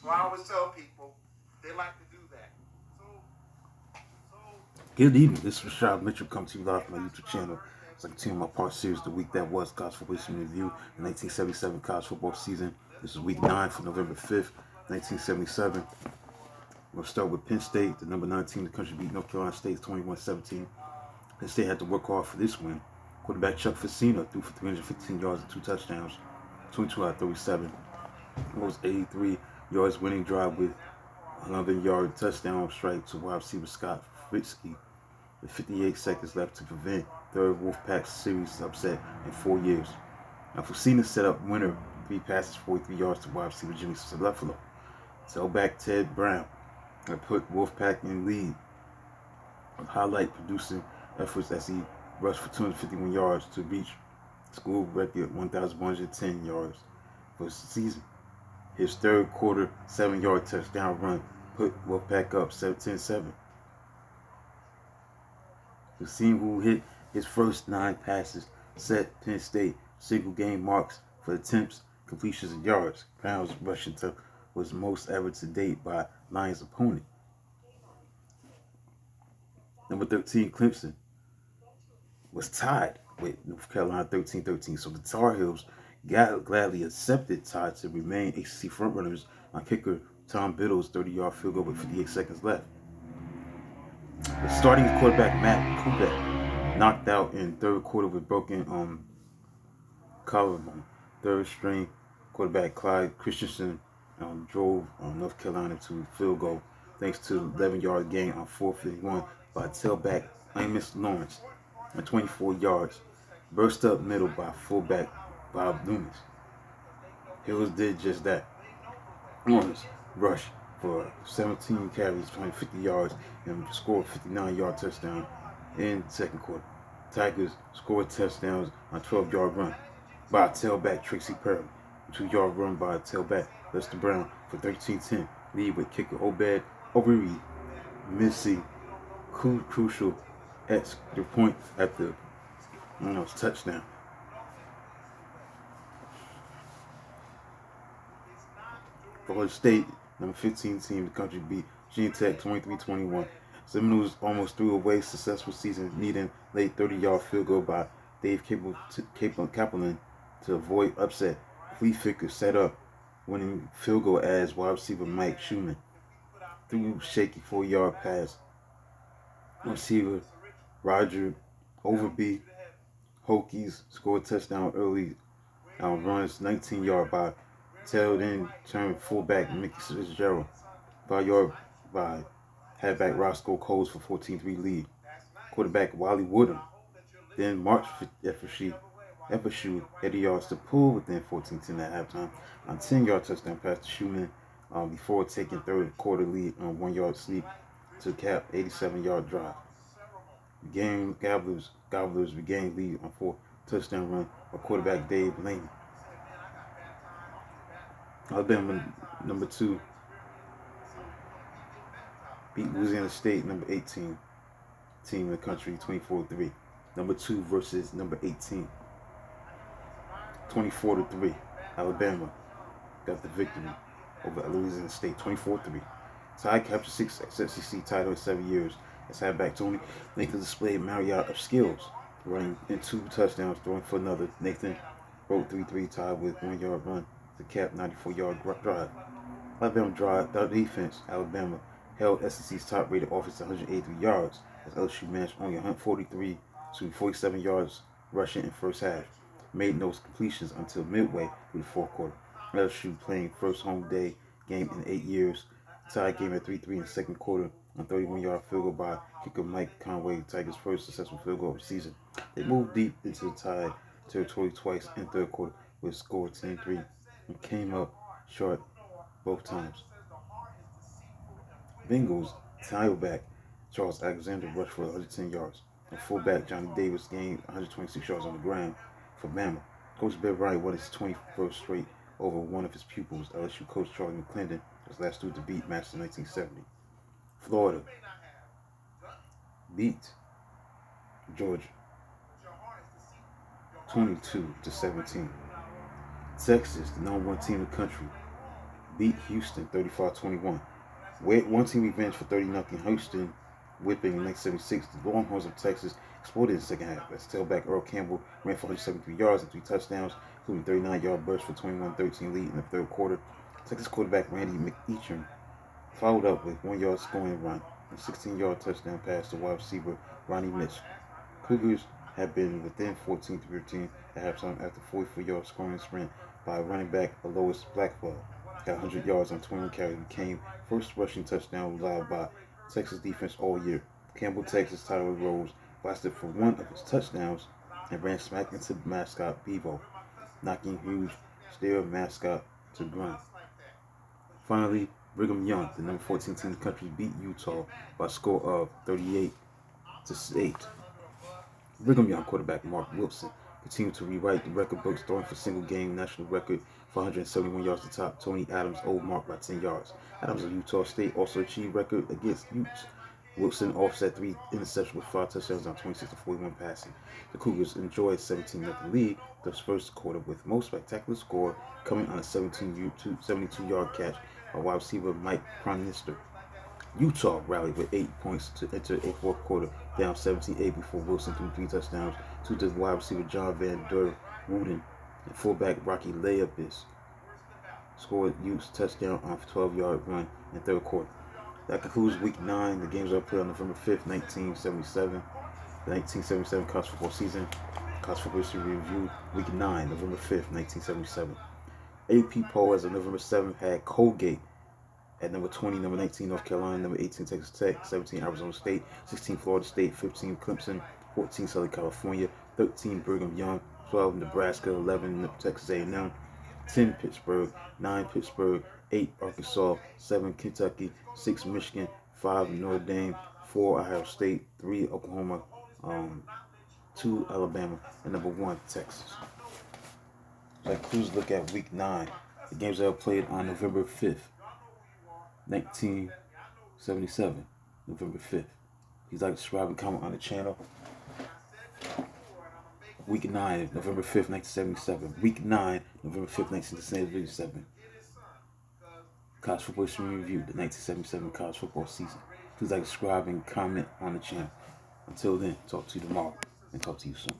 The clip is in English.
I always tell people they like to do that. Good evening. This is Rashad Mitchell coming to you live from my YouTube channel. It's like a team my part series, the week that was college football history review, the 1977 college football season. This is week 9 for November 5th, 1977. We'll start with Penn State, the number 9 team. The country beat North Carolina State 21-17. Penn State had to work hard for this win. Quarterback Chuck Facina threw for 315 yards and 2 touchdowns, 22 out of 37. Most 83 yards winning drive with 11-yard touchdown strike to wide receiver Scott Fritzky with 58 seconds left to prevent third Wolfpack series upset in 4 years. Now, Fusina set up winner 3 passes, 43 yards to wide receiver Jimmy Celephalos. Tailback Ted Brown put Wolfpack in lead, with highlight producing efforts as he rushed for 251 yards to reach school record 1,110 yards for the season. His third quarter 7-yard touchdown run put Wolfpack up 17-7. Hussein, who hit his first 9 passes, set Penn State single game marks for attempts, completions, and yards. Brown's rushing total was most ever to date by Lions' opponent. Number 13, Clemson, was tied with North Carolina 13-13. So the Tar Heels gladly accepted tie to remain ACC frontrunners on kicker Tom Biddle's 30-yard field goal with 58 seconds left. The starting quarterback Matt Kubek knocked out in third quarter with broken collarbone. Third string quarterback Clyde Christensen drove North Carolina to field goal thanks to 11-yard gain on 4th and 1 by tailback Amos Lawrence at 24 yards. Burst up middle by fullback Bob Loomis. Hills did just that. Lawrence rushed for 17 carries, 250 yards, and scored a 59-yard touchdown in the second quarter. Tigers scored touchdowns on a 12-yard run by tailback Tracy Perry, a 2-yard run by tailback Lester Brown for 13-10. Lead with kicker Obed Overeed missing crucial extra point at the touchdown. Florida State, number 15 team, the country beat Virginia Tech 23-21. Seminoles almost threw away successful season, needing late 30-yard field goal by Dave Kaplan to avoid upset. Flea Ficker set up winning field goal as wide receiver Mike Schumann threw shaky 4-yard pass. Receiver Roger Overby Hokies scored a touchdown early runs 19-yard by tailed in turn fullback Mickey Fitzgerald. 5-yard by halfback Roscoe Coles for 14-3 lead. Quarterback Wally Woodham then marched Evershoe 80 yards to pull within 14-10 at halftime on 10-yard touchdown pass to Schumann before taking third quarter lead on 1-yard sweep to cap 87-yard drive. Gobblers regained lead on 4 touchdown run by quarterback Dave Laney. Alabama, number 2, beat Louisiana State, number 18 team in the country, 24-3. Number 2 versus number 18, 24-3. Alabama got the victory over Louisiana State, 24-3. Tide captured 6 SEC title in 7 years. As halfback Tony Nathan displayed myriad of skills, running in 2 touchdowns, throwing for another. Nathan broke 3-3 tied with 1-yard run to cap 94-yard drive. Alabama drive their defense. Alabama held SEC's top-rated offense to 183 yards as LSU managed only 143 to 47 yards rushing in first half. Made no completions until midway through the fourth quarter. LSU playing first home day game in 8 years. Tied game at 3-3 in the second quarter on 31-yard field goal by kicker Mike Conway, Tigers' first successful field goal of the season. They moved deep into the Tide territory twice in the third quarter with a score of 10-3 and came up short both times. Bengals tailback Charles Alexander rushed for 110 yards. And fullback Johnny Davis gained 126 yards on the ground for Bama. Coach Bill Wright won his 21st straight over one of his pupils, LSU coach Charlie McClendon, was last dude to beat match in 1970. Florida beat Georgia 22-17. Texas, the number 1 team in the country, beat Houston 35-21. One team revenge for 30-0 Houston whipping in 1976. The Longhorns of Texas exploded in the second half as tailback Earl Campbell ran for 173 yards and 3 touchdowns, including 39-yard burst for 21-13 lead in the third quarter. Texas quarterback Randy McEachern followed up with 1-yard scoring run and 16-yard touchdown pass to wide receiver Ronnie Mitch. Cougars had been within 14-13 at halftime after a 44-yard scoring sprint by running back Alois Blackwell. Got 100 yards on 21 carries and became first rushing touchdown allowed by Texas defense all year. Campbell, Texas Tyler Rose blasted for one of his touchdowns and ran smack into mascot Bevo, knocking huge stare mascot to the ground. Finally, Brigham Young, the number 14 team in the country, beat Utah by a score of 38-8. Brigham Young quarterback Mark Wilson continued to rewrite the record books, throwing for single-game national record for 171 yards to top Tony Adams' old mark by 10 yards. Adams of Utah State also achieved record against Utes. Wilson offset 3 interceptions with 5 touchdowns on 26-41 passing. The Cougars enjoyed a 17-0 lead, the first quarter with most spectacular score coming on a 72-yard catch by wide receiver Mike Cronister. Utah rallied with 8 points to enter a fourth quarter, down 17-8 before Wilson threw 3 touchdowns to the wide receiver John Van Der Wooden and fullback Rocky Leapis scored Utes touchdown on a 12-yard run in the third quarter. That concludes Week 9. The games are played on November 5th, 1977. The 1977 college football season. College football history review, Week 9, November 5th, 1977. AP poll as of November 7th had Colgate at number 20, number 19, North Carolina, number 18, Texas Tech, 17, Arizona State, 16, Florida State, 15, Clemson, 14, Southern California, 13, Brigham Young, 12, Nebraska, 11, Texas A&M, 10, Pittsburgh, 9, Pittsburgh, 8, Arkansas, 7, Kentucky, 6, Michigan, 5, Notre Dame, 4, Ohio State, 3, Oklahoma, 2, Alabama, and number 1, Texas. So that concludes a look at Week 9. The games that were played on November 5th. 1977, November 5th. Please like, subscribe, and comment on the channel. Week 9, November 5th, 1977. Week 9, November 5th, 1977. College Football History Review, the 1977 college football season. Please like, subscribe, and comment on the channel. Until then, talk to you tomorrow, and talk to you soon.